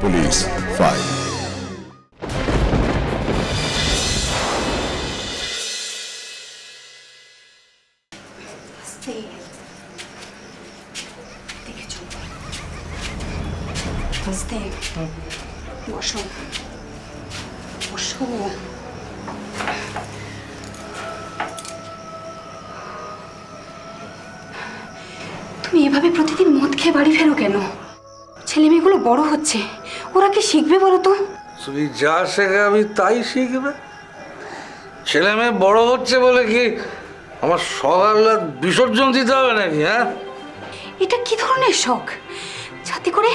Police file. বসো বসো। তুমি এভাবে প্রতিদিন মদ খেয়ে বাড়ি ফেরো কেন? ছেলে মেয়েগুলো বড় হচ্ছে, ওরা কি শিখবে বলো তো? তুই যা শেখাবি তাই শিখবে। ছেলে মেয়ে বড় হচ্ছে বলে কি আমার সকাল বিসর্জন দিতে হবে নাকি? হ্যাঁ, এটা কি ধরনের শখ যাতে করে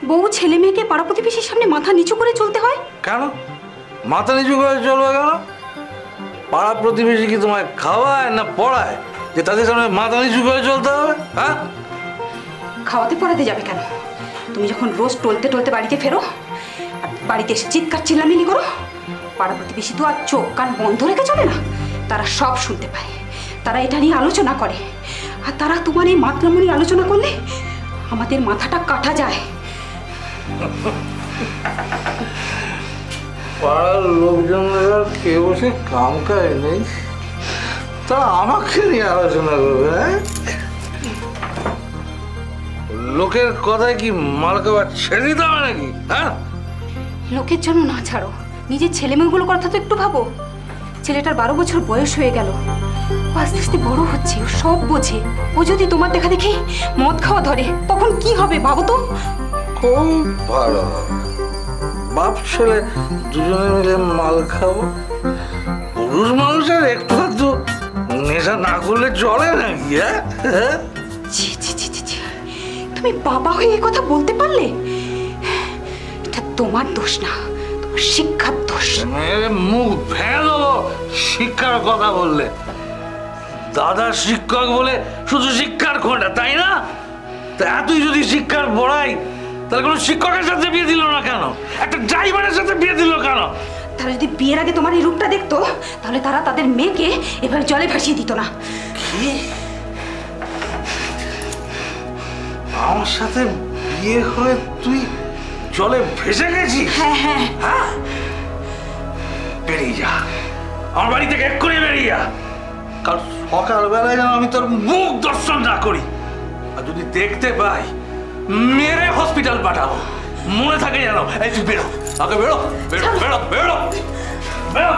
বউ ছেলে মেয়েকে পাড়া প্রতিবেশীর সামনে মাথা নিচু করে চলতে হয়? কেন মাথা নিচু করে চলবে কেন? পাড়া প্রতিবেশী কি তোমায় খাওয়ায় না পড়ায় যে তাদের সামনে মাথা নিচু করে চলতে হবে? হ্যাঁ, খাওয়াতে পড়াতে যাবে কেন? তুমি যখন রোজ টলতে টলতে বাড়িতে ফেরো আর বাড়িতে এসে চিৎকার চিল্লামিলি করো, পাড়া প্রতিবেশী তো আর চোখ কান বন্ধ রেখে চলে না, তারা সব শুনতে পায়, তারা এটা নিয়ে আলোচনা করে। আর তারা তোমার এই মাতলামনি আলোচনা করলে আমাদের মাথাটা কাটা যায়। পাড়ার লোকজনদের আর কে বসে কাম কাজ নেই, তা আমাকে নিয়ে আলোচনা করবে? লোকের কথায় কি মাল খাবার ছেড়ে দিতে হবে নাকি? হ্যাঁ, লোকের জন্য না ছাড়ো, নিজের ছেলেমেয়েগুলোর কথা তো একটু ভাবো। ছেলেটার 12 বছর বয়স হয়ে গেল, ও আস্তে আস্তে বড় হচ্ছে, ও সব বোঝে। ও যদি তোমার দেখা দেখি মদ খাওয়া ধরে তখন কি হবে ভাবো তো? খুব ভালো, বাপ ছেলে দুজনে মিলে মাল খাবো। পুরুষ মানুষের একটু আধটু নেশা না করলে চলে নাকি? হ্যাঁ, ছি ছি ছি ছি ছি, তুমি বাবা হয়ে এই কথা বলতে পারলে? এটা তোমার দোষ না, তোমার শিক্ষার দোষ। মুখ ভেঙে দেবো শিক্ষার কথা বললে। দাদা শিক্ষক বলে শুধু শিক্ষার খোঁটা, তাই না? তা এতই যদি শিক্ষার বড়াই, তাহলে কোনো শিক্ষকের সাথে বিয়ে দিল না কেন? একটা ড্রাইভারের সাথে বিয়ে দিল কেন? তারা যদি বিয়ের আগে তোমার এই রূপটা দেখতো তাহলে তারা তাদের মেয়েকে এবার জলে ভাসিয়ে দিত না। কি? আমার সাথে বিয়ে হয়ে তুই জলে ভেসে গেছিস? হ্যাঁ হ্যাঁ হ্যাঁ, বেরিয়ে যা আমার বাড়ি থেকে, এক্ষুনি বেরিয়ে যা। কাল সকালবেলায় যেন আমি তোর মুখ দর্শন না করি, আর যদি দেখতে পাই মেরে হসপিটাল পাঠাবো। মনে থাকে যেন। এই তুই বেরো, আগে বেরো বেরো বেরো বেরো বেরো।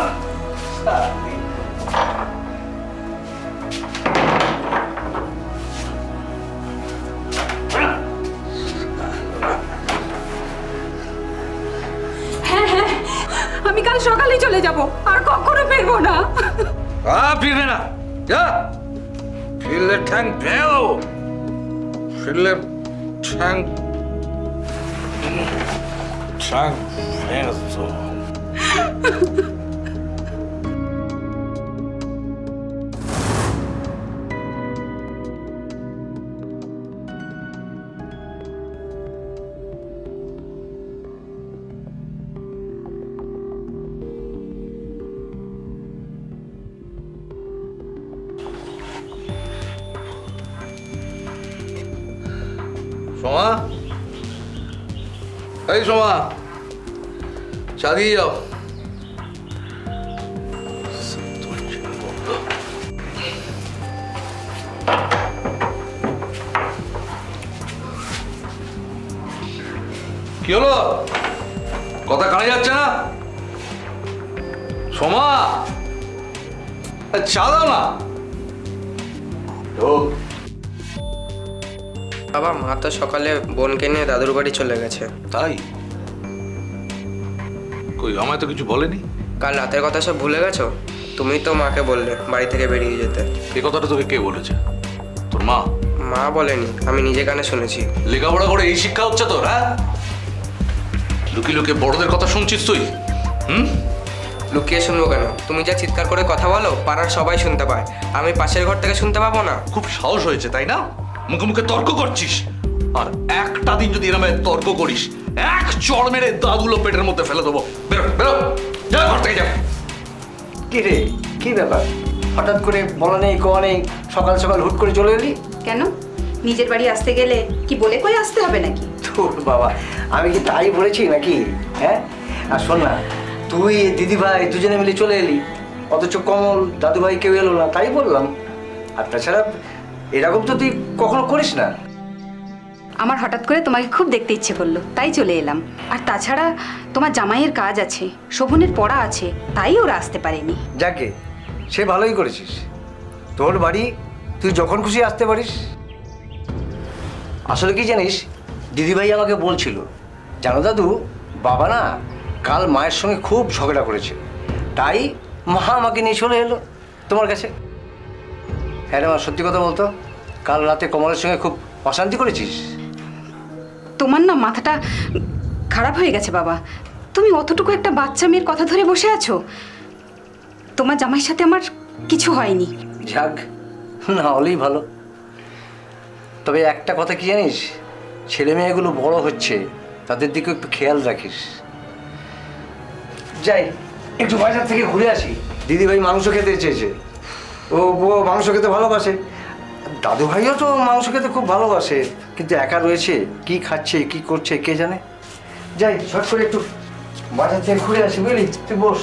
হ্যাঁ হ্যাঁ, আমি কাল সকালেই চলে যাব, আর কখনো ফিরবো না। ফিরবে না? যা, ফিরলে ঠ্যাং ভেঙে দেবো, ফিরলে ঠ্যাং ভেঙে দেবো। সোমা, এই সোমা, চা দিয়ে যাও। কি হলো? কথা কানে যাচ্ছে না? সোমা, চা দাও না। বাবা, মা তো সকালে বোনকে নিয়ে দাদুর বাড়ি চলে গেছে। তাই? কই, আমায় তো কিছু বলেনি। কাল রাতের কথা সব ভুলে গেছো? তুমি তো মাকে বললে বাড়ি থেকে বেরিয়ে যেতে। এই কথাটা তোকে কে বলেছে? তোর মা? মা বলেনি, আমি নিজে কানে শুনেছি। লেখাপড়া করে এই শিক্ষা হচ্ছে তোর? হ্যাঁ, লুকিয়ে লুকিয়ে বড়দের কথা শুনছিস তুই? লুকিয়ে শুনবো কেন? তুমি যা চিৎকার করে কথা বলো পাড়ার সবাই শুনতে পায়, আমি পাশের ঘর থেকে শুনতে পাবো না? খুব সাহস হয়েছে তাই না? মুখে মুখে তর্ক করছিস, আর একটা দিন যদি এরকম তর্ক করিস এক চড় মেরে দাঁতগুলো পেটের মধ্যে ফেলে দেবো। বেরো বেরো, যা ঘর থেকে যা। কি রে, কি ব্যাপার? হঠাৎ করে বলা নেই কোয়া নেই, সকাল সকাল হুট করে চলে এলি? কেন, নিজের বাড়ি আসতে গেলে কি বলে কই আসতে হবে নাকি? বাবা, আমি কি তাই বলেছি নাকি? হ্যাঁ, আর শোন না, তুই দিদি ভাই দুজনে মিলে চলে এলি, অথচ কমল দাদু ভাই কেউ এলো না, তাই বললাম। আর তাছাড়া এরকম তো তুই কখনো করিস না। আমার হঠাৎ করে তোমাকে খুব দেখতে ইচ্ছে করলো, তাই চলে এলাম। আর তাছাড়া তোমার জামাইয়ের কাজ আছে, শোভনের পড়া আছে, তাই ওরা আসতে পারেনি। যাকে, সে ভালোই করেছিস। তোর বাড়ি তুই যখন খুশি আসতে পারিস। আসলে কি জানিস, দিদিভাই আমাকে বলছিল, জানো দাদু, বাবা না কাল মায়ের সঙ্গে খুব ঝগড়া করেছে, তাই মা আমাকে নিয়ে চলে এলো তোমার কাছে। হ্যাঁ রে মা, সত্যি কথা বলতো, কাল রাতে কমলের সঙ্গে খুব অশান্তি করেছিস? তোমার না মাথাটা খারাপ হয়ে গেছে বাবা। তুমি অতটুকু একটা বাচ্চা মেয়ের কথা ধরে বসে আছো। তোমার জামাইয়ের সাথে আমার কিছু হয়নি। যাক, না হলেই ভালো। তবে একটা কথা কি জানিস, ছেলে মেয়েগুলো বড় হচ্ছে, তাদের দিকে একটু খেয়াল রাখিস। যাই একটু বাজার থেকে ঘুরে আসি। দিদিভাই মাংস খেতে চেয়েছে, ও মাংস খেতে ভালোবাসে, দাদু ভাইও তো মাংস খেতে খুব ভালোবাসে, কিন্তু একা রয়েছে, কি খাচ্ছে কি করছে কে জানে। যাই শর্ট করে একটু বাজার থেকে ঘুরে আসি, বুঝলি? তুই বস।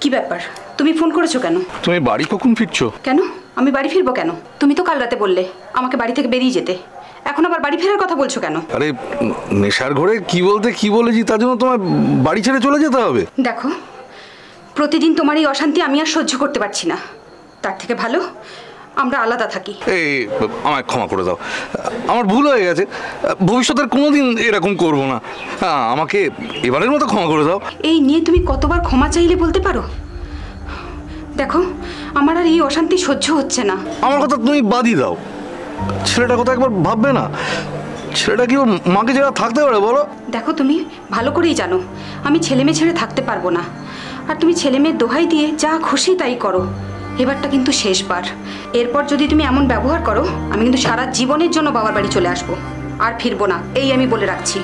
কি ব্যাপার, তুমি ফোন করেছো কেন? তুমি বাড়ি কখন ফিরছো? কেন আমি বাড়ি ফিরবো কেন? তুমি তো কাল রাতে বললে আমাকে বাড়ি থেকে বেরিয়ে যেতে, এখন আবার বাড়ি ফেরার কথা বলছো কেন? আরে নেশার ঘরে কি বলতে কি বলেছি, তার জন্য তোমার বাড়ি ছেড়ে চলে যেতে হবে? দেখো, প্রতিদিন তোমার এই অশান্তি আমি আর সহ্য করতে পারছি না, তার থেকে ভালো আমরা আলাদা থাকি। এই আমায় ক্ষমা করে দাও, আমার ভুল হয়ে গেছে, ভবিষ্যতের কোনোদিন এরকম করবো না, আমাকে এবারের মতো ক্ষমা করে দাও। এই নিয়ে তুমি কতবার ক্ষমা চাইলে বলতে পারো? দেখো, আমার আর এই অশান্তি সহ্য হচ্ছে না। আমার কথা তুমি বাদই দাও, ছেলেটার কথা একবার ভাববে না? ছেলেটা কি ওর মাকে ছেড়ে থাকতে পারে বলো? দেখো, তুমি ভালো করেই জানো আমি ছেলে মেয়ে ছেড়ে থাকতে পারবো না, আর তুমি ছেলে মেয়ের দোহাই দিয়ে যা খুশি তাই করো। এবারটা কিন্তু শেষবার, এরপর যদি তুমি এমন ব্যবহার করো আমি কিন্তু সারা জীবনের জন্য বাবার বাড়ি চলে আসবো, আর ফিরবো না, এই আমি বলে রাখছি।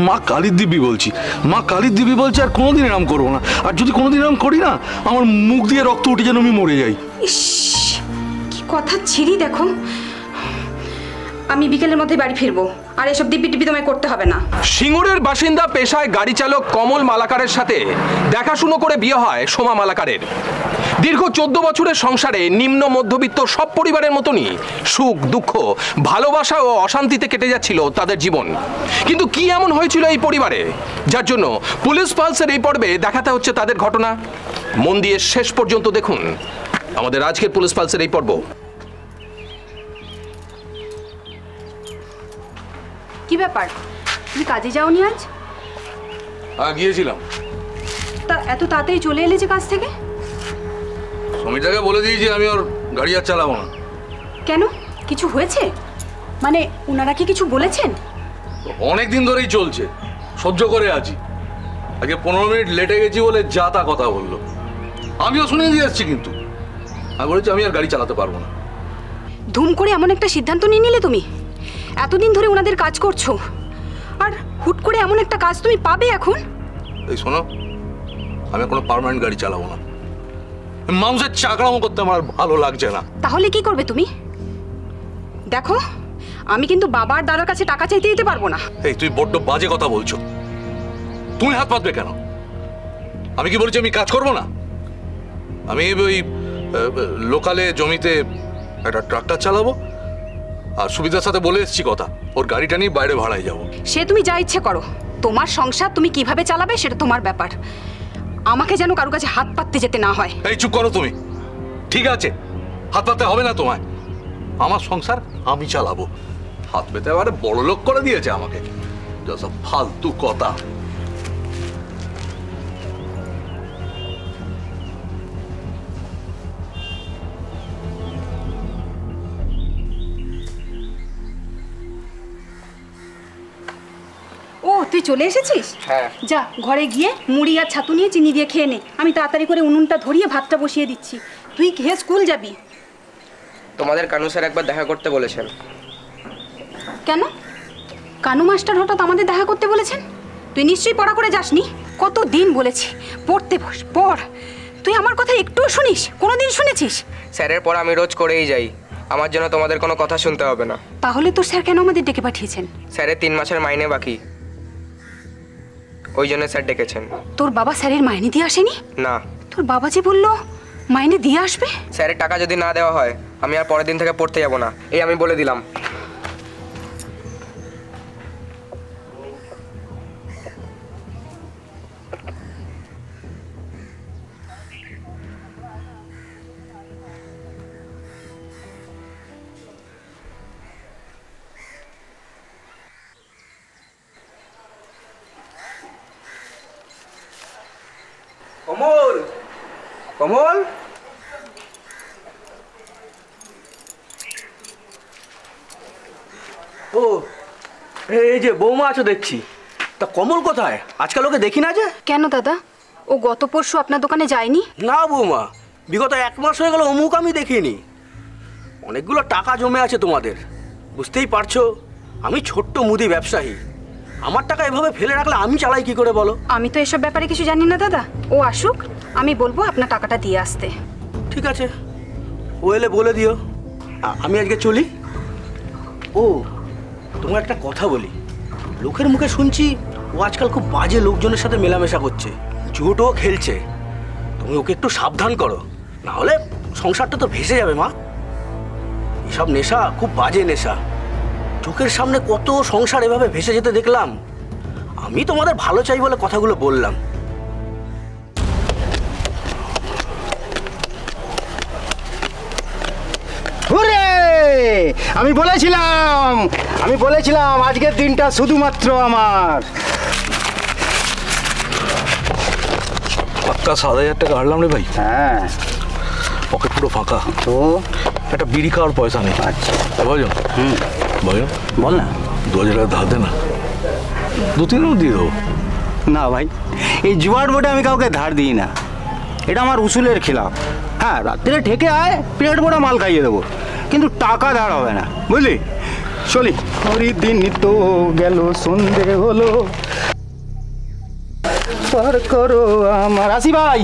মা কালীর দিব্যি বলছি, মা কালীর দিব্যি বলছি, আর কোনোদিন এরম করবো না, আর যদি কোনোদিন এরম করি না, আমার মুখ দিয়ে রক্ত উঠে যেন আমি মরে যাই। ইস, কি কথা ছিরি। দেখো, আমি বিকেলের মধ্যে বাড়ি ফিরবো, আর এসব দিব্যি টিপি তোমায় করতে হবে না। সিঙ্গুরের বাসিন্দা পেশায় গাড়ি চালক কমল মালাকারের সাথে দেখাশুনো করে বিয়ে হয় সোমা মালাকারের। দীর্ঘ 14 বছরের সংসারে নিম্ন মধ্যবিত্ত সব পরিবারের মতনই সুখ দুঃখ ভালোবাসা ও অশান্তিতে কেটে যাচ্ছিল তাদের জীবন। কিন্তু কি এমন হয়েছিল এই পরিবারে যার জন্য পুলিশ পালসের এই পর্বে দেখাতে হচ্ছে তাদের ঘটনা? মন দিয়ে শেষ পর্যন্ত দেখুন আমাদের আজকের পুলিশ পালসের এই পর্ব। কি ব্যাপার, তুমি কাজে যাওনি আজ? গিয়েছিলাম। তা এত তাড়াতাড়ি চলে এলে যে কাজ থেকে? সমিতাকে বলে দিয়েছি আমি ওর গাড়ি আর চালাবো না। কেন, কিছু হয়েছে? মানে ওনারা কি কিছু বলেছেন? অনেক দিন ধরেই চলছে, সহ্য করে আছি। আগে 15 মিনিট লেটে গেছি বলে যা তা কথা বললো, আমিও শুনে দিয়ে যাচ্ছি, কিন্তু আমি বলেছি আমি আর গাড়ি চালাতে পারবো না। ধুম করে এমন একটা সিদ্ধান্ত নিয়ে নিলে তুমি? এতদিন ধরে ওনাদের কাজ করছো, আর হুট করে এমন একটা কাজ তুমি পাবে এখন? এই শোনো, আমি কোনো পার্মানেন্ট গাড়ি চালাবো না, মানুষের চাকরামো করতে আমার ভালো লাগছে না। তাহলে কি করবে তুমি? দেখো, আমি কিন্তু বাবার দাদার কাছে টাকা চাইতে দিতে পারবো না। এই তুই বড্ড বাজে কথা বলছো, তুমি হাত পাতবে কেন? আমি কি বলছি আমি কাজ করবো না? আমি ওই লোকালে জমিতে একটা ট্রাক্টর চালাবো, আর সুবিধার সাথে বলে এসেছি কথা, ওর গাড়িটা নিয়ে বাইরে ভাড়ায় যাবো। সে তুমি যা ইচ্ছে করো, তোমার সংসার তুমি কিভাবে চালাবে সেটা তোমার ব্যাপার, আমাকে যেন কারো কাছে হাত পাততে যেতে না হয়। এই চুপ করো তুমি, ঠিক আছে? হাত পাততে হবে না তোমায়, আমার সংসার আমি চালাবো। হাত পেতে এবারে বড় লোক করে দিয়েছে আমাকে, যা ফালতু কথা। ও, তুই চলে এসেছিস? হ্যাঁ। যা ঘরে গিয়ে মুড়ি আর ছাতু নিয়ে চিনি দিয়ে খেয়ে নে, আমি তাড়াতাড়ি করে উনুনটা ধরিয়ে ভাতটা বসিয়ে দিচ্ছি। তুই খেয়ে স্কুল যাবি। তোমাদের কানু স্যার একবার দেখা করতে বলেছেন। কেন? কানু মাস্টার হঠাৎ আমাদের দেখা করতে বলেছেন? তুই নিশ্চয়ই পড়া করে যাসনি। কত দিন বলেছি পড়তে বস, পড়। তুই আমার কথা একটুও শুনিস? কোনোদিন শুনেছিস? স্যারের পর আমি রোজ করেই যাই, আমার জন্য তোমাদের কোনো কথা শুনতে হবে না। তাহলে তোর স্যার কেন আমাদের ডেকে পাঠিয়েছেন? স্যারের 3 মাসের মাইনে বাকি, ওই জন্য স্যার ডেকেছেন। তোর বাবা স্যারের মাইনে দিয়ে আসেনি? না। তোর বাবা যে বললো মাইনে দিয়ে আসবে। স্যারের টাকা যদি না দেওয়া হয় আমি আর পরের দিন থেকে পড়তে যাব না, এই আমি বলে দিলাম। কমল, কমল, ও এই যে বৌমা আছো দেখছি। তা কমল কোথায়? আজকাল ওকে দেখি না যে। কেন দাদা, ও গত পরশু আপনার দোকানে যায়নি? না বৌমা, বিগত 1 মাস হয়ে গেল অমুক আমি দেখিনি। অনেকগুলো টাকা জমে আছে তোমাদের, বুঝতেই পারছো আমি ছোট্ট মুদি ব্যবসায়ী। আমার টাকা এভাবে ফেলে রাখলে আমি চালাই কি করে বলো? আমি তো এসব ব্যাপারে কিছু জানি না দাদা। ও আসুক, আমি বলবো আপনার টাকাটা দিয়ে আসতে। ঠিক আছে, ও এলে বলে দিও। আমি আজকে চলি। ও তোমার একটা কথা বলি, লোকের মুখে শুনছি ও আজকাল খুব বাজে লোকজনের সাথে মেলামেশা করছে, জুটও খেলছে। তুমি ওকে একটু সাবধান করো, না হলে সংসারটা তো ভেসে যাবে মা। এসব নেশা খুব বাজে নেশা। চোখের সামনে কত সংসার এভাবে ভেসে যেতে দেখলাম। আমি তোমাদের ভালো চাই বলে কথাগুলো বললাম। হুরে! আমি বলেছিলাম আজকের দিনটা শুধুমাত্র আমার। পাক্কা 7,000 টাকা হারলাম রে ভাই। হ্যাঁ, পকেট পুরো ফাঁকা, তো একটা বিড়ি খাওয়ার পয়সা নেই। আচ্ছা, ভাইজন, ভাইজন বল না। 2,000 টাকা ধার দে না, 2-3 দিয়ে দেবো। না ভাই, এই জুয়ার বোর্ডে আমি কাউকে ধার দিই না, এটা আমার উসুলের খেলাফ। হ্যাঁ, রাত্রে ঠেকে আয়, পেট মোটা মাল খাইয়ে দেবো, কিন্তু টাকা ধার হবে না, বুঝলি? চলি। হরিদিন তো গেল, সন্ধে হলো, পার করো আমার। আসি ভাই।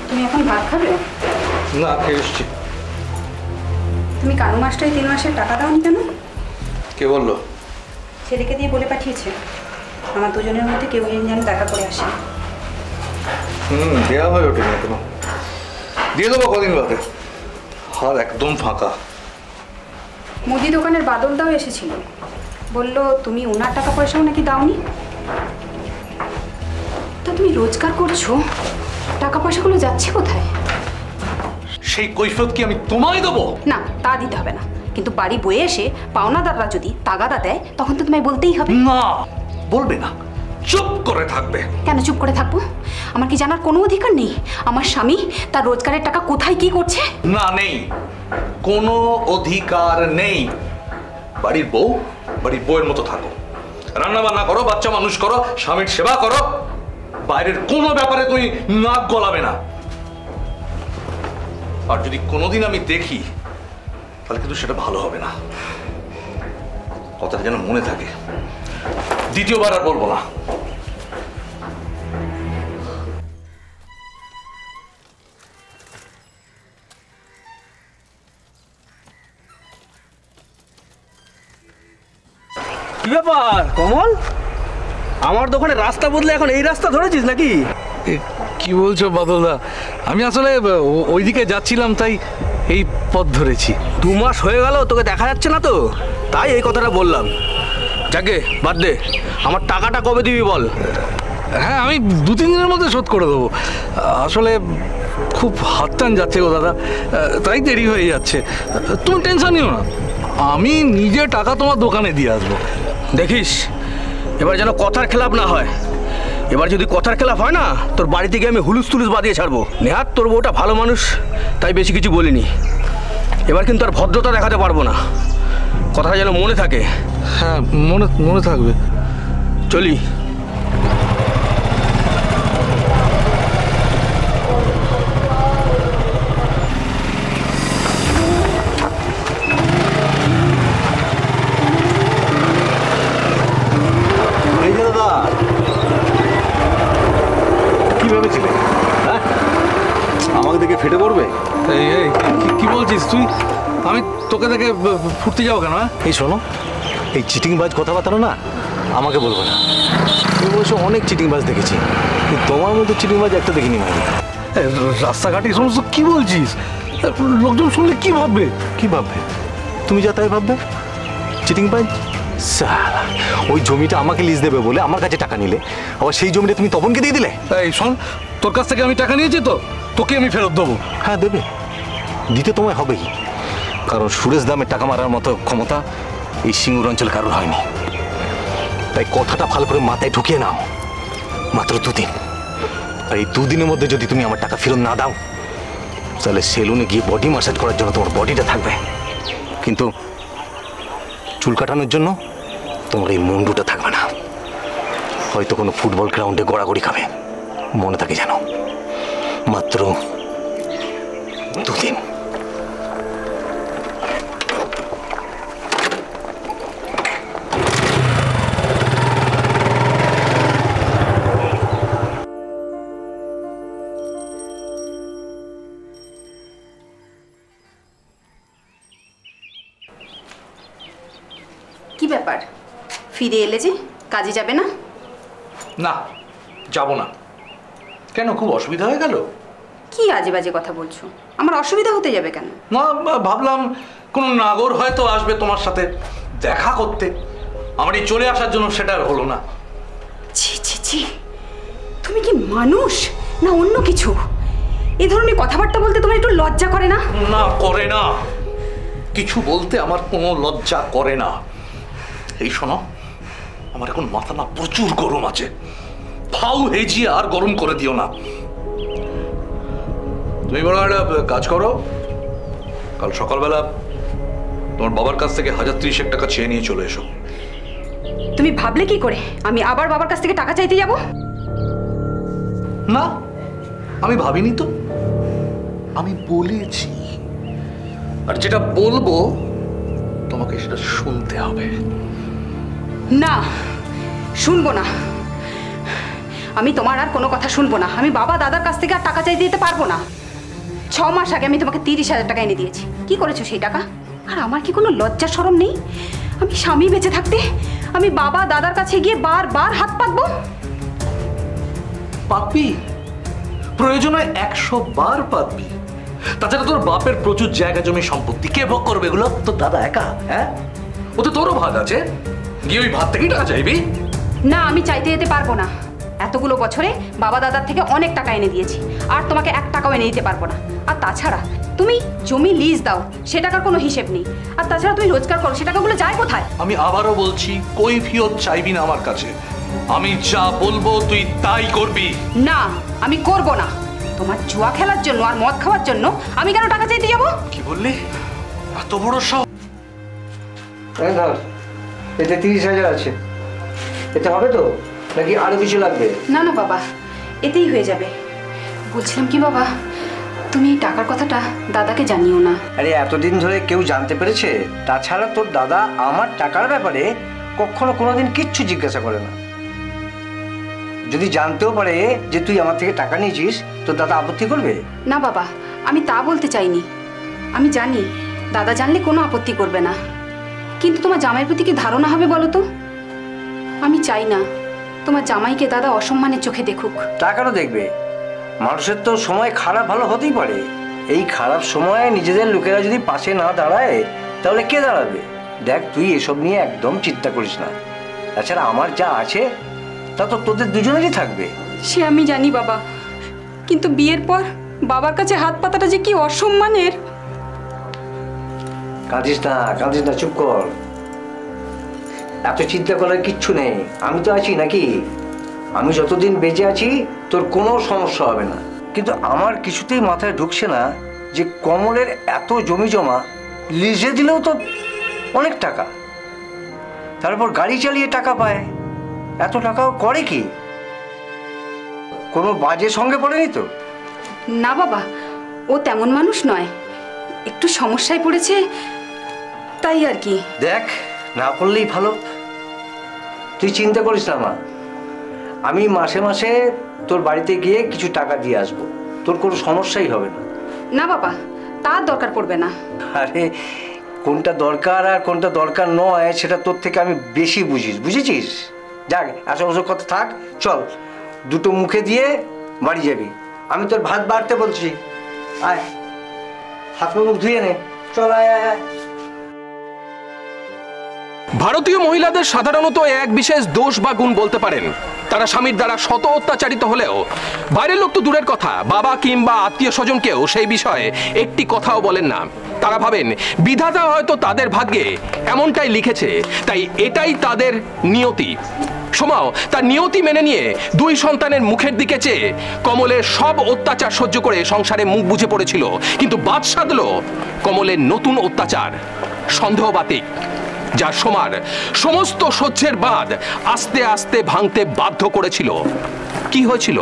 তুমি এখন ভাত খাবে? না, খেয়ে এসছি। তুমি কানু মাস্টারে 3 মাসের টাকা দাওনি কেন? কে বললো? ছেলেকে দিয়ে বলে পাঠিয়েছে আমার দুজনের মধ্যে কেউ যেন দেখা করে আসে। দেওয়া হয়ে ওঠেনি এখনো, দিয়ে দেবো কদিন বাদে। হাত একদম ফাঁকা। মুদি দোকানের বাদলদাও এসেছিল, বললো তুমি ওনার টাকা পয়সাও নাকি দাওনি। তা তুমি রোজগার করছো, টাকা পয়সাগুলো যাচ্ছে কোথায়? সেই কৈফিয়ত কি আমি তোমায় দেবো? না, তা দিতে হবে না, কিন্তু বাড়ি বয়ে এসে পাওনাদাররা যদি তাগাদা দেয় তখন তো তোমায় বলতেই হবে। না, বলবে না, চুপ করে থাকবে। কেন চুপ করে থাকবো? আমার কি জানার কোনো অধিকার নেই আমার স্বামী তার রোজগারের টাকা কোথায় কি করছে? না, নেই, কোনো অধিকার নেই। বাড়ির বউ বাড়ির বউয়ের মতো থাকো, রান্না বান্না করো, বাচ্চা মানুষ করো, স্বামীর সেবা করো। বাইরের কোনো ব্যাপারে তুমি নাক গলাবে না। আর যদি কোনোদিন আমি দেখি তাহলে কিন্তু সেটা ভালো হবে না, কথাটা যেন মনে থাকে। দ্বিতীয়বার আর বলবো না। কি ব্যাপার কমল, আমার দোকানে রাস্তা বদলে এখন এই রাস্তা ধরেছিস নাকি? কি বলছো বাদলদা? আমি আসলে ওইদিকে যাচ্ছিলাম, তাই এই পথ ধরেছি। 2 মাস হয়ে গেল তোকে দেখা যাচ্ছে না তো, তাই এই কথাটা বললাম। যাকে বাদ দে, আমার টাকাটা কবে দিবি বল? হ্যাঁ, আমি 2-3 দিনের মধ্যে শোধ করে দেবো। আসলে খুব হাত টান যাচ্ছে গো দাদা, তাই দেরি হয়ে যাচ্ছে। তুমি টেনশন নিও না, আমি নিজে টাকা তোমার দোকানে দিয়ে আসবো। দেখিস এবার যেন কথার খেলাপ না হয়। এবার যদি কথার খেলাপ হয় না, তোর বাড়িতে গিয়ে আমি হুলুস তুলুস বাদিয়ে ছাড়বো। নেহাত তোর বউটা ভালো মানুষ, তাই বেশি কিছু বলিনি। এবার কিন্তু আর ভদ্রতা দেখাতে পারবো না, কথাটা যেন মনে থাকে। হ্যাঁ, মনে মনে থাকবে। চলি। এই যে দাদা, কি ভেবেছিলে? হ্যাঁ, আমাকে দেখে ফেটে পড়বে? এই এই কি বলছিস তুই? আমি তোকে দেখে ফুটতে যাবো কেন? এই শোনো, এই চিটিংবাজ কথাবার্তা না আমাকে বলবো না। তুমি অবশ্য অনেক চিটিংবাজ দেখেছি, কিন্তু তোমার মতো চিটিংবাজ একটা দেখিনি মাইরি। রাস্তাঘাটে এই সমস্ত কি বলছিস? লোকজন শুনলে কি ভাববে? কি ভাববে? তুমি যা তাই ভাববে। চিটিংবাজ সালা, ওই জমিটা আমাকে লিজ দেবে বলে আমার কাছে টাকা নিলে, আবার সেই জমিটা তুমি তপনকে দিয়ে দিলে। এই শোন, তোর কাছ থেকে আমি টাকা নিয়েছি তো, তোকে আমি ফেরত দেবো। হ্যাঁ দেবে, দিতে তোমায় হবেই, কারণ সুরেশ দামের টাকা মারার মতো ক্ষমতা এই সিঙ্গুর অঞ্চলে কারোর হয়নি। তাই কথাটা ভালো করে মাথায় ঢুকিয়ে নাও। মাত্র 2 দিন, আর এই 2 দিনের মধ্যে যদি তুমি আমার টাকা ফেরত না দাও, তাহলে সেলুনে গিয়ে বডি ম্যাসাজ করার জন্য তোমার বডিটা থাকবে, কিন্তু চুল কাটানোর জন্য তোমার এই মুন্ডুটা থাকবে না। হয়তো কোনো ফুটবল গ্রাউন্ডে গড়াগড়ি খাবে, মনে থাকে যেন। মাত্র 2 দিন। কি ব্যাপার, ফিরে এলে যে? কাজে যাবে না? না, যাব না। কেন, খুব অসুবিধা হয়ে গেল? কি আজে বাজে কথা বলছো? আমার অসুবিধা হতে যাবে কেন? না, ভাবলাম কোনো নাগর হয়তো আসবে তোমার সাথে দেখা করতে, আমার এই চলে আসার জন্য সেটা আর হলো না। ছি ছি ছি, তুমি কি মানুষ না অন্য কিছু? এ ধরনের কথাবার্তা বলতে তোমার একটু লজ্জা করে না? না, করে না। কিছু বলতে আমার কোনো লজ্জা করে না। এই শোনো, আমার এখন মাথা না প্রচুর গরম আছে, ফাউ হেজিয়ে আর গরম করে দিও না। তুমি বলো একটা কাজ করো, কাল সকালবেলা তোমার বাবার কাছ থেকে 1030 টাকা চেয়ে নিয়ে চলে এসো। তুমি ভাবলে কি করে আমি আবার বাবার কাছ থেকে টাকা চাইতে যাব? না, আমি ভাবিনি তো, আমি বলেছি, আর যেটা বলবো তোমাকে সেটা শুনতে হবে। না, শুনবো না। আমি তোমার আর কোনো কথা শুনবো না। আমি বাবা দাদার কাছ থেকে আর টাকা চাইতে দিতে পারবো না। 6 মাস আগে আমি তোমাকে 30,000 টাকা এনে দিয়েছি। কি করেছো সেই টাকা? আর আমার কি কোনো লজ্জা শরম নেই? আমি স্বামী বেঁচে থাকতে আমি বাবা দাদার কাছে গিয়ে বারবার হাত পাতবো? পাতবি, প্রয়োজন হয় 100 বার পাতবি। তাছাড়া তোর বাপের প্রচুর জায়গা জমি সম্পত্তি, কে ভোগ করবে এগুলো? তোর দাদা একা? হ্যাঁ, ওতে তোরও ভাগ আছে, গিয়ে ওই ভাত থেকেই টাকা চাইবি? না, আমি চাইতে যেতে পারবো না। এতগুলো বছরে বাবা দাদার থেকে অনেক টাকা এনে দিয়েছি, আর তোমাকে 1 টাকাও এনে দিতে পারবো না। আর তাছাড়া তুমি জমি লিজ দাও, সে টাকার কোনো হিসেব নেই। আর তাছাড়া তুমি রোজগার করো, সে টাকাগুলো যায় কোথায়? আমি আবারও বলছি, কৈফিয়ত চাইবি না আমার কাছে। আমি যা বলবো তুই তাই করবি। না, আমি করব না। তোমার জুয়া খেলার জন্য আর মদ খাওয়ার জন্য আমি কেন টাকা চাইতে যাবো? কি বললি? এত বড় সব? ধর, এতে 30,000 আছে। এতে হবে তো, নাকি আরো কিছু লাগবে? না না বাবা, এতেই হয়ে যাবে। বলছিলাম কি বাবা, তুমি এই টাকার কথাটা দাদাকে জানিও না। আরে এতদিন ধরে কেউ জানতে পেরেছে? তাছাড়া তোর দাদা আমার টাকার ব্যাপারে কখনো কোনোদিন কিচ্ছু জিজ্ঞাসা করে না। যদি জানতেও পারে যে তুই আমার থেকে টাকা নিয়েছিস, তোর দাদা আপত্তি করবে? না বাবা, আমি তা বলতে চাইনি। আমি জানি দাদা জানলে কোনো আপত্তি করবে না, কিন্তু তোমার জামাইয়ের প্রতি কি ধারণা হবে বলো তো? আমি চাই না তোমার জামাইকে দাদা অসম্মানের চোখে দেখুক। তা কেন দেখবে? মানুষের তো সময় খারাপ ভালো হতেই পারে। এই খারাপ সময়ে নিজেদের লোকেরা যদি পাশে না দাঁড়ায়, তাহলে কে দাঁড়াবে? দেখ, তুই এসব নিয়ে একদম চিন্তা করিস না। তাছাড়া আমার যা আছে তা তো তোদের দুজনেরই থাকবে। সে আমি জানি বাবা, কিন্তু বিয়ের পর বাবার কাছে হাত পাতাটা যে কি অসম্মানের। কাঁদিস না, কাঁদিস না, চুপ কর। এত চিন্তা করার কিচ্ছু নেই, আমি তো আছি নাকি? আমি যতদিন বেঁচে আছি তোর কোনো সমস্যা হবে না। কিন্তু আমার কিছুতেই মাথায় ঢুকছে না যে কমলের এত জমি জমা লিজে দিলেও তো অনেক টাকা, তারপর গাড়ি চালিয়ে টাকা পায়। এত টাকাও করে কি? কোনো বাজে সঙ্গে পড়েনি তো? না বাবা, ও তেমন মানুষ নয়, একটু সমস্যায় পড়েছে তাই আর কি। দেখ, না পড়লেই ভালো। তুই চিন্তা করিস না মা, আমি মাসে মাসে তোর বাড়িতে গিয়ে কিছু টাকা দিয়ে আসবো, তোর কোনো সমস্যাই হবে না। না বাবা, তার দরকার পড়বে না। আরে কোনটা দরকার আর কোনটা দরকার নয় সেটা তোর থেকে আমি বেশি বুঝেছিস? যাক, আসল কথা থাক, চল দুটো মুখে দিয়ে বাড়ি যাবি। আমি তোর ভাত বাড়তে বলছি, আয় হাত মুখ ধুয়ে নে, চল আয় আয় আয়। ভারতীয় মহিলাদের সাধারণত এক বিশেষ দোষ বা গুণ বলতে পারেন, তারা স্বামীর দ্বারা শত অত্যাচারিত হলেও বাইরের লোক তো দূরের কথা, বাবা কিংবা আত্মীয় স্বজনকেও সেই বিষয়ে একটি কথাও বলেন না। তারা ভাবেন বিধাতা হয়তো তাদের ভাগ্যে এমনটাই লিখেছে, তাই এটাই তাদের নিয়তি। সোমাও তার নিয়তি মেনে নিয়ে 2 সন্তানের মুখের দিকে চেয়ে কমলের সব অত্যাচার সহ্য করে সংসারে মুখ বুজে পড়েছিল, কিন্তু বাদ সাধল কমলের নতুন অত্যাচার, সন্দেহবাতিক, যা সোমার সমস্ত সহ্যের বাঁধ আস্তে আস্তে ভাঙতে বাধ্য করেছিল। কি হয়েছিল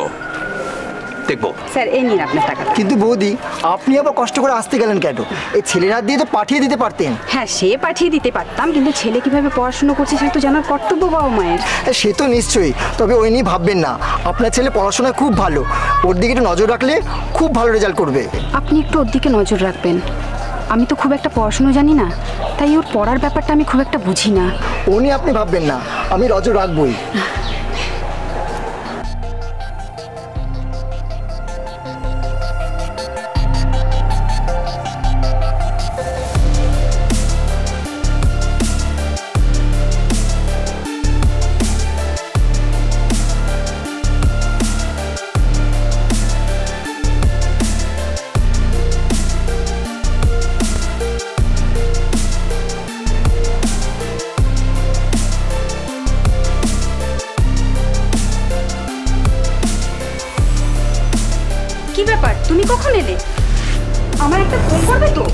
দেখবো। স্যার, এই নিন আপনার টাকা। কিন্তু বৌদি, আপনি আবার কষ্ট করে আসতে গেলেন কেন? এই ছেলের হাত দিয়ে তো পাঠিয়ে দিতে পারতেন। হ্যাঁ, সে পাঠিয়ে দিতে পারতাম, কিন্তু ছেলে কিভাবে পড়াশোনা করছে সেটা তো জানার কর্তব্য বাবা মায়ের। সে তো নিশ্চয়ই, তবে ওই নিয়ে ভাববেন না। আপনার ছেলে পড়াশোনায় খুব ভালো, ওর দিকে একটু নজর রাখলে খুব ভালো রেজাল্ট করবে। আপনি একটু ওর দিকে নজর রাখবেন। আমি তো খুব একটা পড়াশুনো জানি না, তাই ওর পড়ার ব্যাপারটা আমি খুব একটা বুঝি না। ও নিয়ে আপনি ভাববেন না, আমি নজর রাখবই। কি ব্যাপার, তুমি কখন এলে? আমার একটা ফোন করবে তো?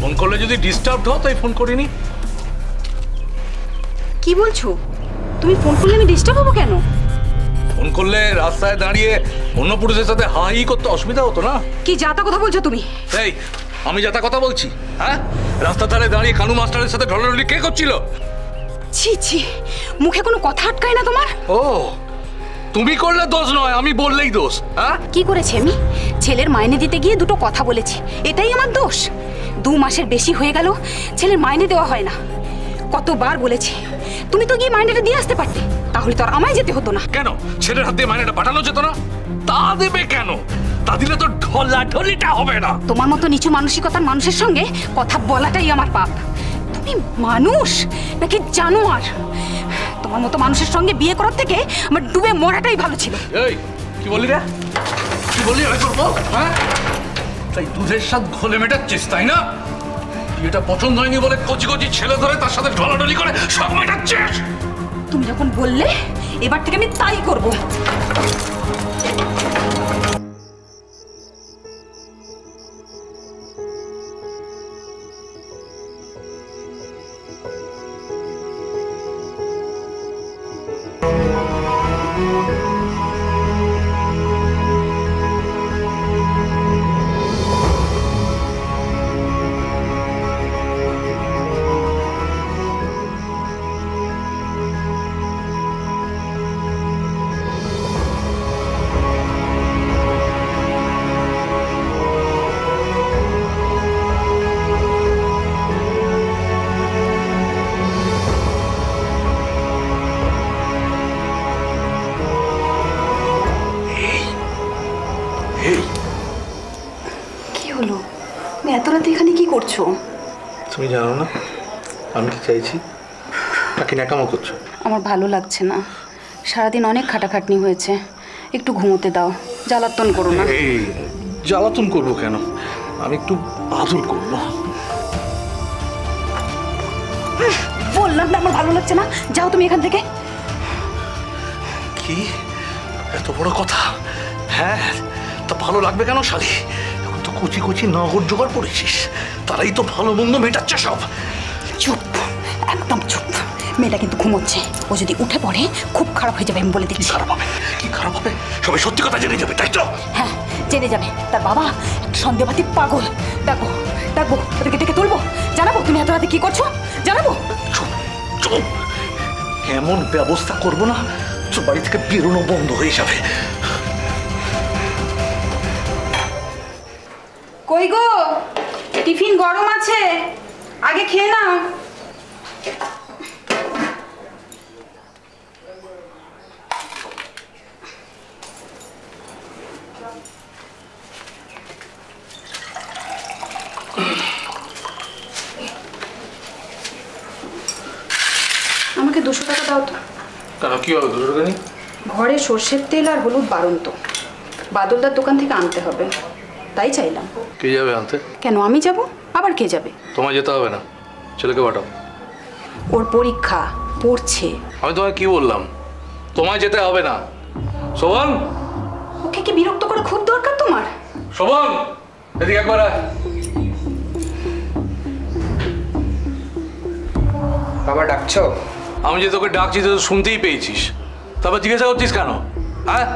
ফোন করলে যদি ডিস্টার্ব হও তাই ফোন করিনি। কি বলছো? তুমি ফোন করলে আমি ডিস্টার্ব হবো কেন? ফোন করলে রাস্তায় দাঁড়িয়ে অন্য পুরুষের সাথে হাই করতে অসুবিধা হতো না? কি যাতা কথা বলছো তুমি? এই, আমি যাতা কথা বলছি? হ্যাঁ, রাস্তার ধারে দাঁড়িয়ে কানু মাস্টারের সাথে ঢলাঢলি কে করছিল? ছি ছি, মুখে কোনো কথা আটকায় না তোমার? ও, তুমি করলে দোষ নয়, আমি বললেই দোষ। হ্যাঁ, কি করেছি আমি? ছেলের মাইনে দিতে গিয়ে দুটো কথা বলেছি, এটাই আমার দোষ? 2 মাসের বেশি হয়ে গেল ছেলের মাইনে দেওয়া হয় না। কতবার বলেছি, তুমি তো গিয়ে মাইনেটা দিয়ে আসতে পারতে, তাহলে তো আর আমায় যেতে হতো না। কেন ছেলের হাত দিয়ে মাইনেটা পাঠানো যেত না? তা দেবে কেন? তা দিলে তো ঢলাঢলিটা হবে না। তোমার মতো নিচু মানসিকতার মানুষের সঙ্গে কথা বলাটাই আমার পাপ। তুমি মানুষ নাকি জানোয়ার? তোমার মতো মানুষের সঙ্গে বিয়ে করার থেকে আমার ডুবে মরাটাই ভালো ছিল। এই, কি বলি রে? কি বলি আমি করবো? হ্যাঁ, তাই দুধের স্বাদ ঘোলে মেটাচ্ছিস, তাই না? এটা পছন্দ হয়নি বলে কচি কচি ছেলে ধরে তার সাথে ঢলাঢলি করে সব মেটাচ্ছিস। তুমি যখন বললে, এবার থেকে আমি তাই করবো। এত রাতে এখানে কি করছো? তুমি জানো না আমি কি চাইছি? নাকি ন্যাকামো করছো? আমার ভালো লাগছে না, সারাদিন অনেক খাটাখাটনি হয়েছে, একটু ঘুমোতে দাও, জ্বালাতন করো না। এই জ্বালাতন করবো কেন? আমি একটু আদর করবো। বললাম না আমার ভালো লাগছে না, যাও তুমি এখান থেকে। কি এত বড় কথা? হ্যাঁ, তা ভালো লাগবে কেন শালি? এখন তো কুচি কুচি নগর জোগাড় করেছিস, তারাই তো ভালো মন্দ মেটাচ্ছে সব। চুপ, একদম চুপ। মেয়েটা কিন্তু ঘুমোচ্ছে, ও যদি উঠে পড়ে খুব খারাপ হয়ে যাবে, আমি বলে দিচ্ছি। খারাপ হবে? কি খারাপ হবে? সবাই সত্যি কথা জেনে যাবে, তাই তো? হ্যাঁ, জেনে যাবে। তার বাবা সন্দেহবাদী পাগল। ডাকবো ডাকবো, ওদেরকে ডেকে তুলবো, জানাবো তুমি এত রাতে কি করছো, জানাবো। চুপ চুপ, এমন ব্যবস্থা করবো না তো বাড়ি থেকে বেরোনো বন্ধ হয়ে যাবে। কই গো, টিফিন গরম আছে, আগে খেয়ে নাও। আমাকে 200 টাকা দাও তো। কেন, কি হবে 200 টাকা নেই? ঘরে সর্ষের তেল আর হলুদ বাড়ন্ত, বাদলদার দোকান থেকে আনতে হবে, তাই চাইলাম। কে যাবে আনতে? কেন আমি যাব? আবার কে যাবে? তোমায় যেতে হবে না, ছেলেকে পাঠাও। ওর পরীক্ষা, পড়ছে। আমি তোমায় কি বললাম? তোমায় যেতে হবে না। শোভন, ওকে কি বিরক্ত করে খুব দরকার তোমার? শোভন, এদিকে একবার আয়। বাবা ডাকছো? আমি যে তোকে ডাকছি তো শুনতেই পেয়েছিস, তারপর জিজ্ঞাসা করছিস কেন? হ্যাঁ,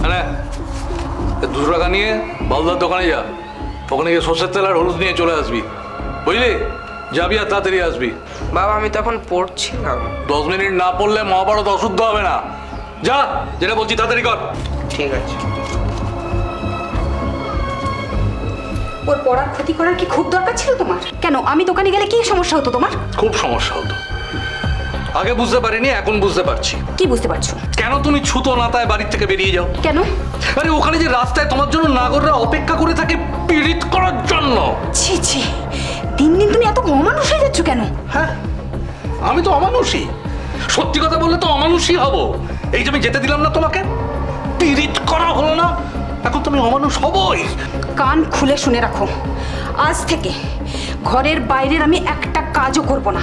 হ্যাঁ, 200 টাকা নিয়ে বালদার দোকানে যা, ওখানে গিয়ে সর্ষের তেল আর হলুদ নিয়ে চলে আসবি, বুঝলি? যাবি আর তাড়াতাড়ি আসবি। বাবা আমি তখন পড়ছিলাম। 10 মিনিট না পড়লে মহাভারত অশুদ্ধ হবে না। যা, যেটা বলছি তাড়াতাড়ি কর। ঠিক আছে। ওর পড়ার ক্ষতি করার কি খুব দরকার ছিল তোমার? কেন আমি দোকানে গেলে কি সমস্যা হতো তোমার? খুব সমস্যা হতো, আগে বুঝতে পারিনি, এখন বুঝতে পারছি। কি বুঝতে পারছো? কেন তুমি ছুতো নাতায় বাড়ির থেকে বেরিয়ে যাও? কেন? আরে ওখানে যে রাস্তায় তোমার জন্য নাগররা অপেক্ষা করে থাকে পীড়িত করার জন্য। ছি ছি, দিন দিন তুমি এত অমানুষ হয়ে যাচ্ছ কেন? হ্যাঁ, আমি তো অমানুষই, সত্যি কথা বললে তো অমানুষই হব। এই যে আমি যেতে দিলাম না তোমাকে, পীড়িত করা হলো না, এখন তুমি অমানুষ হবই। কান খুলে শুনে রাখো, আজ থেকে ঘরের বাইরের আমি একটা কাজও করব না।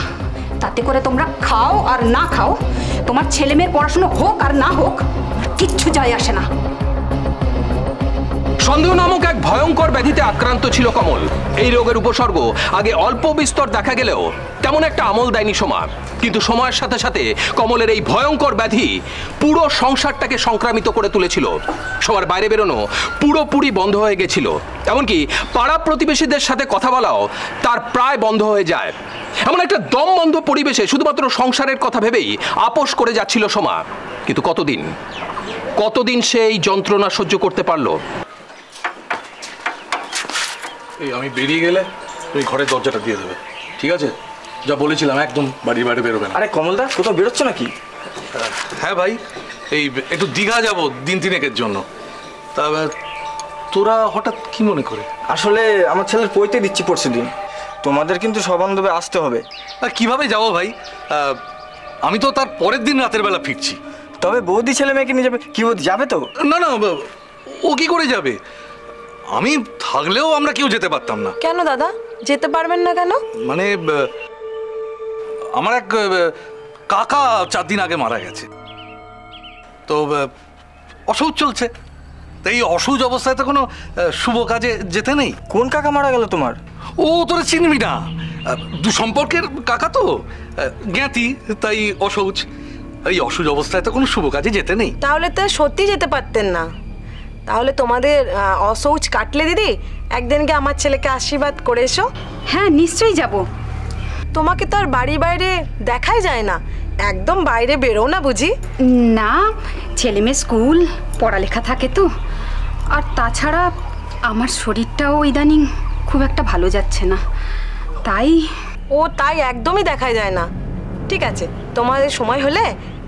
তাতে করে তোমরা খাও আর না খাও, তোমার ছেলে মেয়ের পড়াশোনা হোক আর না হোক, কিচ্ছু যায় আসে না। সন্দেহ নামক এক ভয়ঙ্কর ব্যাধিতে আক্রান্ত ছিল কমল। এই রোগের উপসর্গ আগে অল্প বিস্তর দেখা গেলেও তেমন একটা আমল দেয়নি সোমা, কিন্তু সময়ের সাথে সাথে কমলের এই ভয়ঙ্কর ব্যাধি পুরো সংসারটাকে সংক্রামিত করে তুলেছিল। সবার বাইরে বেরোনো পুরোপুরি বন্ধ হয়ে গেছিল, এমনকি পাড়া প্রতিবেশীদের সাথে কথা বলাও তার প্রায় বন্ধ হয়ে যায়। এমন একটা দমবন্ধ পরিবেশে শুধুমাত্র সংসারের কথা ভেবেই আপোষ করে যাচ্ছিল সোমা। কিন্তু কতদিন সে এই যন্ত্রণা সহ্য করতে পারলো? এই আমি বেরিয়ে গেলে তুমি ঘরের দরজাটা দিয়ে দেবে, ঠিক আছে? যা বলেছিলাম, একদম বাড়ির বাইরে বেরোবে না। আরে কমলদা, কোথাও বেরোচ্ছ নাকি? হ্যাঁ ভাই, এই একটু দীঘা যাব 2 দিনেকের জন্য। তা তোরা হঠাৎ কি মনে করে? আসলে আমার ছেলের পৈতে দিচ্ছি পরশু দিন, তোমাদের কিন্তু সবান্ধবে আসতে হবে। আর কিভাবে যাবো ভাই? আমি তো তার পরের দিন রাতের বেলা ফিরছি। তবে বৌদি ছেলে মেয়েকে নিয়ে যাবে। কি বৌদি যাবে তো? না না, ও কি করে যাবে? আমি থাকলেও আমরা কেউ যেতে পারতাম না। কেন দাদা, যেতে পারবেন না কেন? মানে আমার এক কাকা 4 দিন আগে মারা গেছে, তো অসুখ চলছে। তো এই অসুখ অবস্থায় তো কোনো শুভ কাজে যেতে নেই। কোন কাকা মারা গেল তোমার? ও তোরা চিনবি না, দু সম্পর্কের কাকা তো, জ্ঞাতি, তাই অসৌচ। এই অসুখ অবস্থায় তো কোনো শুভ কাজে যেতে নেই। তাহলে তো সত্যি যেতে পারতেন না। তাহলে তোমাদের অশৌচ কাটলে দিদি, একদিনকে আমার ছেলেকে আশীর্বাদ করে এসো। হ্যাঁ নিশ্চয়ই যাব। তোমাকে তো আর বাড়ির বাইরে দেখাই যায় না, একদম বাইরে বেরো না বুঝি? না, ছেলে মেয়ে স্কুল পড়ালেখা থাকে তো, আর তাছাড়া আমার শরীরটাও ইদানিং খুব একটা ভালো যাচ্ছে না, তাই। ও তাই একদমই দেখাই যায় না। ঠিক আছে, তোমাদের সময় হলে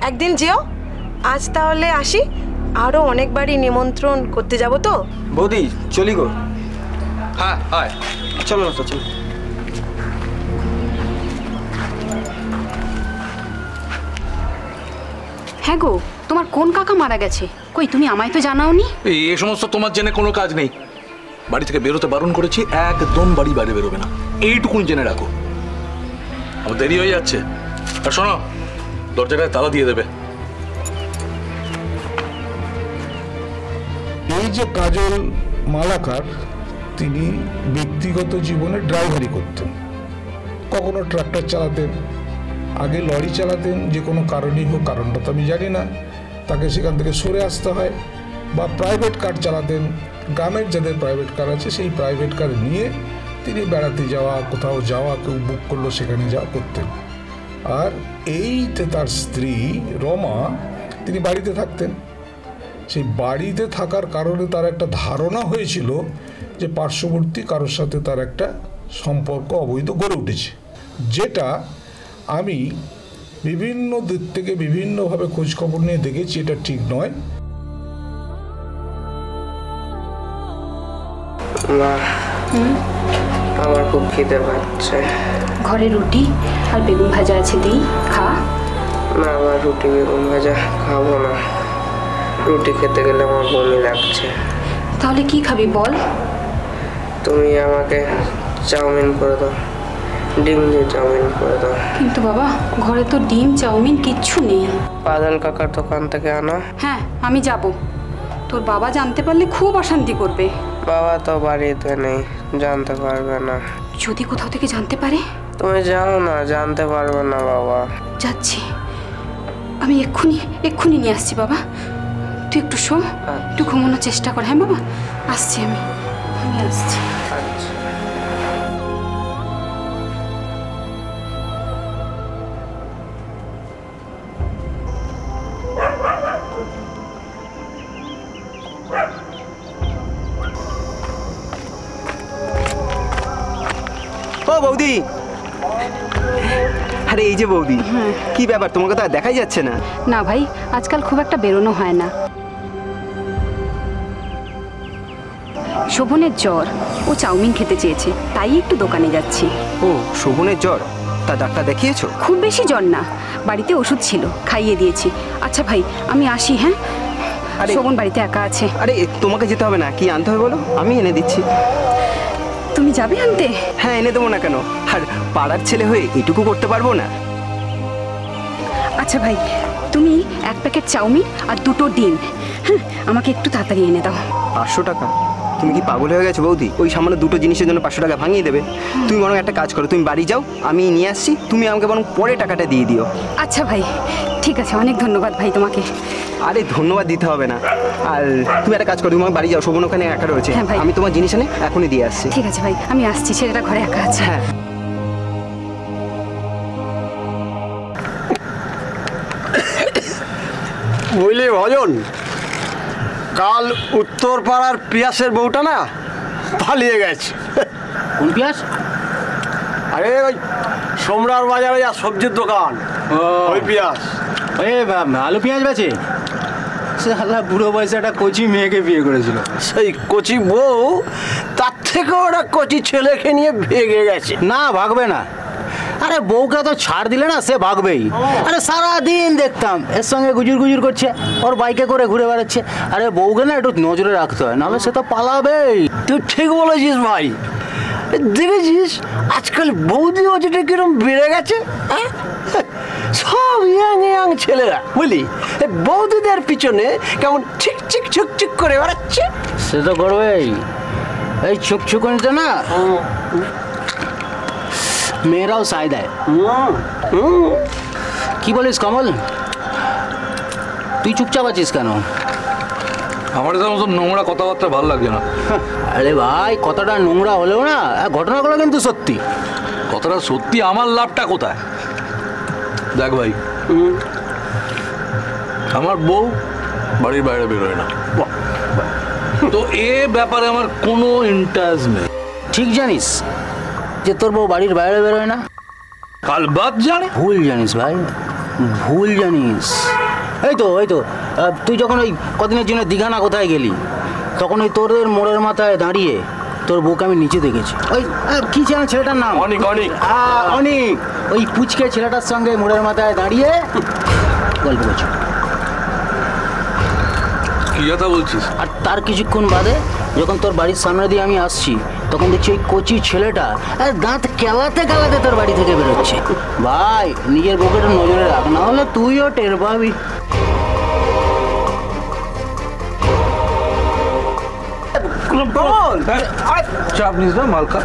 একদিন যেও। আজ তাহলে আসি, আরও অনেক বাড়ি নিমন্ত্রণ করতে যাব তো। বৌদি চলি গো। হ্যাঁ হয়, চলো না তো, চলো। হ্যাঁ গো, তোমার কোন কাকা মারা গেছে? কই তুমি আমায় তো জানাওনি। এই সমস্ত তোমার জেনে কোনো কাজ নেই। বাড়ি থেকে বেরোতে বারণ করেছি, একদম বাড়ি বাইরে বেরোবে না, এইটুকুন জেনে রাখো। আমার দেরি হয়ে যাচ্ছে। আর শোনো, দরজাটায় তালা দিয়ে দেবে। এই যে কাজল মালাকার, তিনি ব্যক্তিগত জীবনে ড্রাইভারি করতেন, কখনো ট্রাক্টর চালাতেন, আগে লরি চালাতেন, যে কোনো কারণেই হোক, কারণটা তো আমি জানি না, তাকে সেখান থেকে সরে আসতে হয়, বা প্রাইভেট কার চালাতেন, গ্রামের যাদের প্রাইভেট কার আছে সেই প্রাইভেট কার নিয়ে তিনি বেড়াতে যাওয়া, কোথাও যাওয়া, কেউ বুক করলো সেখানে যাওয়া করতেন। আর এইতে তার স্ত্রী রমা, তিনি বাড়িতে থাকতেন। সেই বাড়িতে থাকার কারণে তার একটা ধারণা হয়েছিল যে পার্শ্ববর্তী কারোর সাথে তার একটা সম্পর্ক অবৈধ গড়ে উঠেছে, যেটা আমি বিভিন্ন দিক থেকে বিভিন্নভাবে খোঁজখবর নিয়ে দেখেছি এটা ঠিক নয়। মা, আমার খুব খিদে পাচ্ছে। ঘরে রুটি আর বেগুন ভাজা আছে, দিই, খা। না, আমার রুটি বেগুন ভাজা খাবো না। রুটি খেতে গেলে আমার বমি লাগছে। তাহলে কি খাবি বল? তুমি আমাকে চাউমিন করে দাও, ডিম দিয়ে চাউমিন করে দাও। কিন্তু বাবা, ঘরে তো ডিম চাউমিন কিচ্ছু নেই। বাদল কাকার দোকান থেকে আনা। হ্যাঁ, আমি যাব। তোর বাবা জানতে পারলে খুব অশান্তি করবে। বাবা তো বাড়িতে নেই, জানতে পারবে না। যদি কোথাও থেকে জানতে পারে? তুমি যাও না, জানতে পারবে না বাবা। যাচ্ছি আমি, এক্ষুনি নিয়ে আসছি বাবা। তুই একটু শো, একটু ঘুমানোর চেষ্টা কর। হ্যাঁ বাবা, আসছি আমি আসছি। ও বৌদি, আরে এই যে বৌদি, কি ব্যাপার, তোমাকে তো আর দেখাই যাচ্ছে না। না ভাই, আজকাল খুব একটা বেরোনো হয় না। শোভনের জ্বর, ও চাউমিন খেতে চেয়েছে, তাই একটু দোকানে যাচ্ছি। ও, শোভনের জ্বর? তা ডাক্তার দেখিয়েছো? খুব বেশি জ্বর না, বাড়িতে ওষুধ ছিল, খাইয়ে দিয়েছি। আচ্ছা ভাই, আমি আসি। হ্যাঁ, আরে শোভন বাড়িতে একা আছে। আরে তোমাকে যেতে হবে না, কি আনতে হবে বলো, আমি এনে দিচ্ছি। তুমি যাবে আনতে? হ্যাঁ, এনে দেবো না কেন, আর পাড়ার ছেলে হয়ে এটুকু করতে পারবো না? আচ্ছা ভাই, তুমি এক প্যাকেট চাউমিন আর 2টো ডিম, হ্যাঁ, আমাকে একটু তাড়াতাড়ি এনে দাও। 500 টাকা? তুমি কি পাগল হয়ে গেছো বৌদি? ওই সামান্য 2টো জিনিসের জন্য 500 টাকা ভাঙিয়ে দেবে? তুমি বরং একটা কাজ করো, তুমি বাড়ি যাও, আমি নিয়ে আসছি, তুমি আমাকে বরং পরে টাকাটা দিয়ে দিও। আচ্ছা ভাই, ঠিক আছে, অনেক ধন্যবাদ ভাই তোমাকে। আরে ধন্যবাদ দিতে হবে না, আর তুমি একটা কাজ করো, তুমি আমার বাড়ি যাও, শোভন ওখানে একা রয়েছে। হ্যাঁ ভাই, আমি তোমার জিনিস এনে এখনই দিয়ে আসছি। ঠিক আছে ভাই, আমি আসছি, ছেলেটা ঘরে একা আছে। হ্যাঁ। বুঝলি ভজন, কাল উত্তর পাড়ার পিয়াসের বউটা না পালিয়ে গেছে। কোন পিয়াস? আরে ওই সোমরার বাজারে আর সবজির দোকান, ওই পিয়াস। ওই আলু পেঁয়াজ বেচে? সে আল্লাহ বুড়ো বয়সে একটা কচি মেয়েকে বিয়ে করেছিল। সেই কচি বউ তার থেকে ওরা কচি ছেলেকে নিয়ে ভেগে গেছে। না, ভাগবে না। আরে বউকে তো ছাড় দিলে না, সে ভাগবেই। আরে সারাদিন দেখতাম এর সঙ্গে গুজুর গুজুর করছে, ওর বাইকে করে ঘুরে বেড়াচ্ছে। আরে বউকে না একটু নজরে রাখতে হয়, নাহলে সে তো পালাবেই। তুই ঠিক বলেছিস ভাই, দেখেছিস আজকাল বৌদি ওজনটা কিরম বেড়ে গেছে। সব ইয়াং ছেলেরা বুঝলি বৌদিদের পিছনে কেমন ছিকচিক ঝুকঝুক করে বেড়াচ্ছে। সে তো করবেই, এই ছুকছুকনিতে না মেয়েরাও সাই দেয়। কি বলিস কমল, তুই চুপচাপ আছিস কেন? আমার তো মতো নোংরা কথাবার্তা ভালো লাগছে না। আরে ভাই, কথাটা নোংরা হলেও না ঘটনাগুলো কিন্তু সত্যি। কথাটা সত্যি, আমার লাভটা কোথায়? দেখ ভাই, আমার বউ বাড়ির বাইরে বেরোয় না, তো এ ব্যাপারে আমার কোনো ইন্টারেস্ট নেই। ঠিক জানিস যে তোর বউ বাড়ির বাইরে বেরোয় না? কাল বাদ জানি। ভুল জানিস ভাই, ভুল জানিস। এই তো তুই যখন ওই কদিনের জন্য দীঘা না কোথায় গেলি, তখন ওই তোদের মোড়ের মাথায় দাঁড়িয়ে তোর বউকে আমি নিচে দেখেছি। ওই কি ছিল ছেলেটার নাম? অনিক। অনিক, ওই পুচকে ছেলেটার সঙ্গে মোড়ের মাথায় দাঁড়িয়ে গল্প করছি। কি কথা বলছিস? আর তার কিছুক্ষণ বাদে যখন তোর বাড়ির সামনে দিয়ে আমি আসছি, তখন দেখছি ওই কচি ছেলেটা দাঁত কেলাতে কেলাতে তোর বাড়ি থেকে বেরোচ্ছে। ভাই, নিজের বউকে নজরে রাখ, না হলে তুইও টের পাবি। চাপ নিস না, মালকা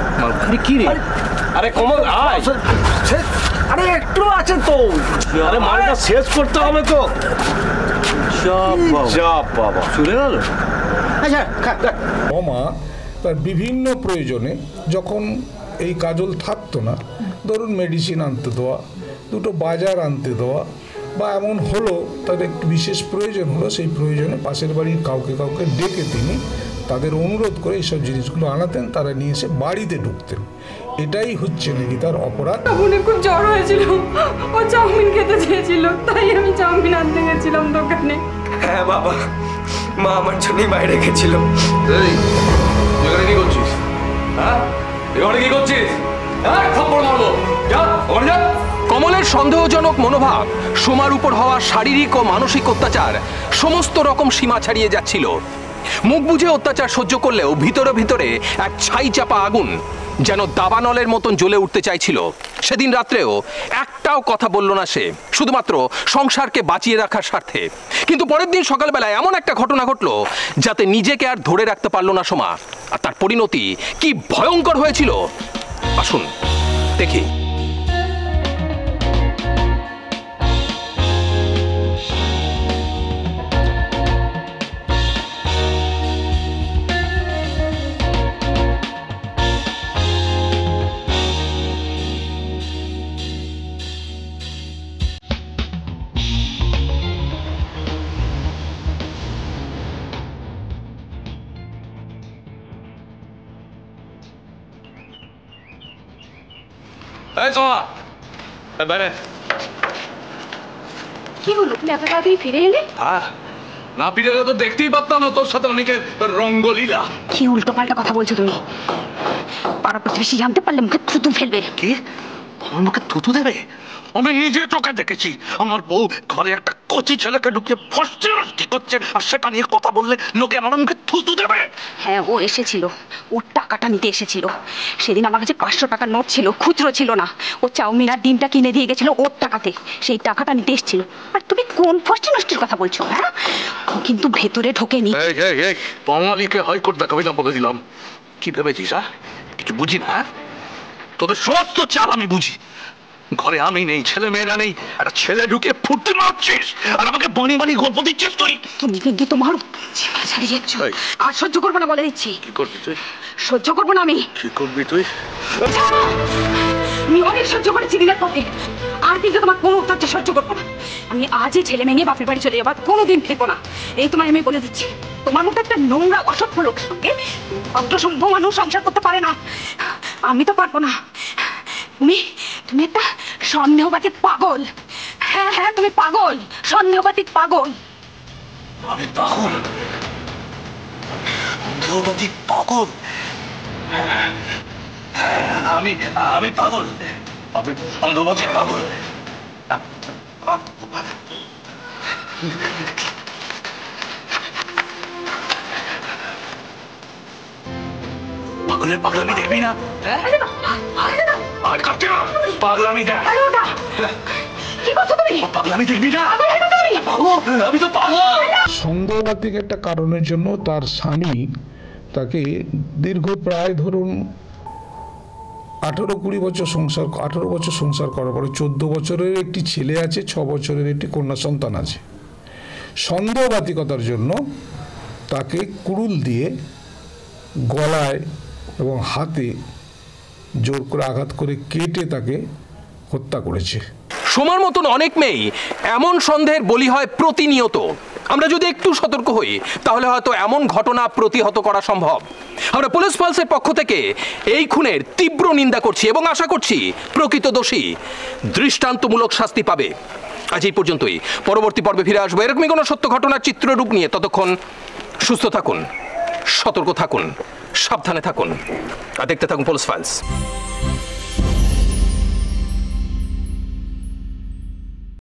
আরে কি রে? আরে কমল আয়। আরে একটু আছে তো, আরে মালটা শেষ করতে হবে তো। চাপ বাবা শুনে গেল। আচ্ছা মামা তার বিভিন্ন প্রয়োজনে যখন এই কাজল থাকতো না, ধরুন মেডিসিন আনতে দেওয়া, দুটো বাজার আনতে দেওয়া, বা এমন হলো তার একটু বিশেষ প্রয়োজন হলো, সেই প্রয়োজনে পাশের বাড়ির কাউকে ডেকে তিনি তাদের অনুরোধ করে এইসব জিনিসগুলো আনাতেন, তারা নিয়ে এসে বাড়িতে ঢুকতেন। এটাই হচ্ছে নাকি তার অপরাধ। উনি খুব জ্বর হয়েছিল, ও চাউমিন খেতে চেয়েছিল, তাই আমি চাউমিন আনতে গেছিলাম দোকানে। হ্যাঁ বাবা, মা আমার জন্যই বাইরে গেছিল। এই এখানে কি করছিস? হ্যাঁ এখানে কি করছিস? হ্যাঁ থাপ্পড় মারবো, যা ওখানে যা। কমলের সন্দেহজনক মনোভাব, সোমার উপর হওয়া শারীরিক ও মানসিক অত্যাচার সমস্ত রকম সীমা ছাড়িয়ে যাচ্ছিল। মুখ বুঝে অত্যাচার সহ্য করলেও ভিতরে ভিতরে এক ছাই চাপা আগুন যেন দাবানলের মতন জ্বলে উঠতে চাইছিল। সেদিন রাত্রেও একটাও কথা বলল না সে, শুধুমাত্র সংসারকে বাঁচিয়ে রাখার স্বার্থে। কিন্তু পরের দিন সকালবেলায় এমন একটা ঘটনা ঘটল যাতে নিজেকে আর ধরে রাখতে পারল না সোমা। আর তার পরিণতি কি ভয়ঙ্কর হয়েছিল আসুন দেখি। এই সোমা, বাইরে। কি হলো, তুমি এত তাড়াতাড়ি ফিরে এলে? না ফিরে এলে তো দেখতেই পারতাম না তোর সাথে অনেকের রঙ্গলীলা। কি উল্টো পাল্টা কথা বলছো তুমি? পাড়া প্রতিবেশী জানতে পারলে মুখে থুতু ফেলবে। কি আমার মুখে থুতু দেবে? আমি নিজে চোখে দেখেছি আমার বউ ঘরে একটা কচি ছেলেকে ঢুকিয়ে ফষ্টি করছে, আর সেটা নিয়ে কথা বললে লোকে আমার মুখে থুতু দেবে। হ্যাঁ, ও এসেছিল, ওর টাকাটা নিতে এসেছিল। সেদিন আমার কাছে 500 টাকার নোট ছিল, খুচরো ছিল না। ও চাউমিন আর ডিমটা কিনে দিয়ে গেছিল ওর টাকাতে, সেই টাকাটা নিতে এসেছিল। আর তুমি কোন ফষ্টি নষ্টির কথা বলছো? হ্যাঁ, কিন্তু ভেতরে ঢোকেনি। বাঙালিকে হাইকোর্ট দেখাবি না বলে দিলাম। কি ভেবেছিস? কিছু বুঝি না? তোদের সমস্ত চাল আমি বুঝি। ঘরে আমি নেই, ছেলে মেয়েরা নেই, একটা ছেলে ঢুকে ফুটতে মারছিস আর আমাকে বানি বানি গল্প দিচ্ছিস তুই। তুমি কিন্তু তোমার ছাড়িয়ে যাচ্ছ, আর সহ্য করবো না বলে দিচ্ছি। কি করবি তুই? সহ্য করবো না আমি। কি করবি তুই? আমি অনেক সহ্য করেছি দিনের পর দিন, আর কিন্তু তোমার কোনো অত্যাচার সহ্য করবো না। আমি আজই ছেলে মেয়ে বাপের বাড়ি চলে যাবো, কোনোদিন ফিরবো না। এই তোমায় আমি বলে দিচ্ছি, তোমার মতো একটা নোংরা অসভ্য লোক সঙ্গে অন্তঃসভ্য মানুষ সংসার করতে পারে না। আমি তো পারবো না। তুমি একটা সন্দেহবাতিক পাগল। হ্যাঁ হ্যাঁ, তুমি পাগল, সন্দেহবাতিক পাগল। আমি পাগল? সন্দেহবাতিক পাগল? আমি পাগল, আমি সন্দেহবাতিক পাগল। পাগলের পাগলামি দেখবি না? পাগলামি দেখ, পাগলামি দেখবি না? আমি তো পাগল। সন্দেহবাতিক একটা কারণের জন্য তার স্বামী তাকে দীর্ঘ প্রায় ধরুন 18-20 বছর 18 বছর সংসার করার পরে 14 বছরের একটি ছেলে আছে, 6 বছরের একটি কন্যা সন্তান আছে। সন্দেহবাতিকতার জন্য তাকে কুড়ুল দিয়ে গলায় এবং হাতে জোর করে আঘাত করে কেটে তাকে হত্যা করেছে। সোমার মতন অনেক মেয়ে এমন সন্দেহের বলি হয় প্রতিনিয়ত। আমরা যদি একটু সতর্ক হই তাহলে হয়তো এমন ঘটনা প্রতিহত করা সম্ভব। আমরা পুলিশ পালসের পক্ষ থেকে এই খুনের তীব্র নিন্দা করছি এবং আশা করছি প্রকৃত দোষী দৃষ্টান্তমূলক শাস্তি পাবে। আজ এই পর্যন্তই। পরবর্তী পর্বে ফিরে আসবো এরকমই কোনো সত্য ঘটনার চিত্ররূপ নিয়ে। ততক্ষণ সুস্থ থাকুন, সতর্ক থাকুন, সাবধানে থাকুন আর দেখতে থাকুন পুলিশ ফাইলস।